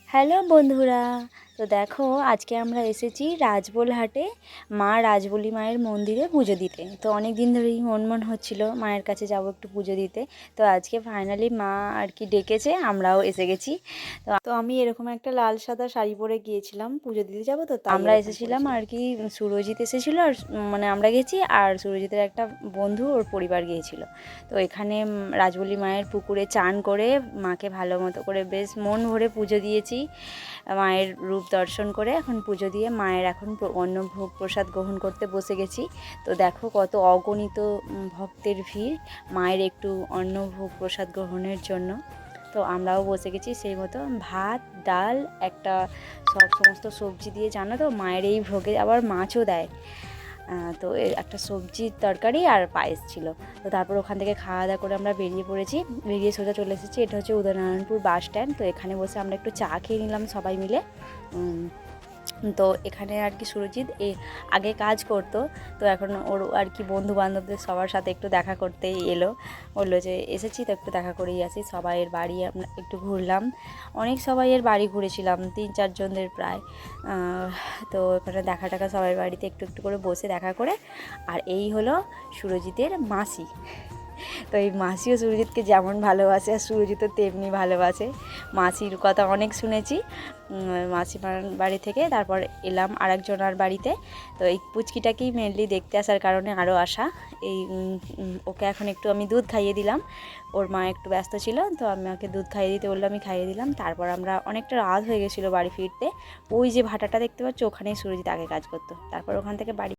Hello বন্ধুরা, তো দেখো আজকে আমরা এসেছি রাজবলহাটে মা রাজবলি মায়ের মন্দিরে পুজো দিতে। তো অনেক দিন ধরেই মন হচ্ছিল মায়ের কাছে যাব একটু পুজো দিতে। তো আজকে ফাইনালি মা আর কি ডেকেছে, আমরাও এসে গেছি। তো আমি এরকম একটা লাল সাদা শাড়ি পরে গিয়েছিলাম পুজো দিতে যাবো, তো আমরা এসেছিলাম আর কি। সুরজিৎ এসেছিলো আর মানে আমরা গেছি, আর সুরজিতের একটা বন্ধু ওর পরিবার গিয়েছিল। তো এখানে রাজবলি মায়ের পুকুরে চান করে মাকে ভালো মতো করে বেশ মন ভরে পুজো দিয়েছি। মায়ের রূপ দর্শন করে এখন পুজো দিয়ে মায়ের এখন অন্ন ভোগ প্রসাদ গ্রহণ করতে বসে গেছি। তো দেখো কত অগণিত ভক্তের ভিড় মায়ের একটু অন্ন ভোগ প্রসাদ গ্রহণের জন্য। তো আমরাও বসে গেছি সেই মতো, ভাত ডাল একটা সমস্ত সবজি দিয়ে, জানো তো মায়ের এই ভোগে আবার মাছও দেয়। তো একটা সবজির তরকারি আর পায়েস ছিল। তো তারপর ওখান থেকে খাওয়া দাওয়া করে আমরা বেরিয়ে সোজা চলে এসেছি। এটা হচ্ছে উদয়নারায়ণপুর বাস স্ট্যান্ড। তো এখানে বসে আমরা একটু চা খেয়ে নিলাম সবাই মিলে। তো এখানে আর কি সুরজিৎ আগে কাজ করতো, তো এখন ওর আর কি বন্ধু বান্ধবদের সবার সাথে একটু দেখা করতেই এলো। বললো যে এসেছি তো একটু দেখা করেই আসি। সবাইয়ের বাড়ি আমরা একটু ঘুরলাম, অনেক সবাইয়ের বাড়ি ঘুরেছিলাম, 3-4 জনদের প্রায়। তো এখানে দেখা সবাই বাড়িতে একটু একটু করে বসে দেখা করে। আর এই হলো সুরজিতের মাসি। তো এই মাসিও সুরজিৎকে যেমন ভালোবাসে আর সুরজিৎও তেমনি ভালোবাসে। মাসির কথা অনেক শুনেছি মাসিমার বাড়ি থেকে। তারপর এলাম আরেকজনার বাড়িতে। তো এই পুচকিটাকেই মেনলি দেখতে আসার কারণে আরও আসা। এই ওকে এখন একটু আমি দুধ খাইয়ে দিলাম, ওর মা একটু ব্যস্ত ছিল, তো আমি ওকে দুধ খাইয়ে দিতে বললাম, আমি খাইয়ে দিলাম। তারপর আমরা অনেকটা রাত হয়ে গেছিলো বাড়ি ফিরতে। ওই যে ভাটাটা দেখতে পাচ্ছ, ওখানেই সুরজিৎ আগে কাজ করতো। তারপর ওখান থেকে বাড়ি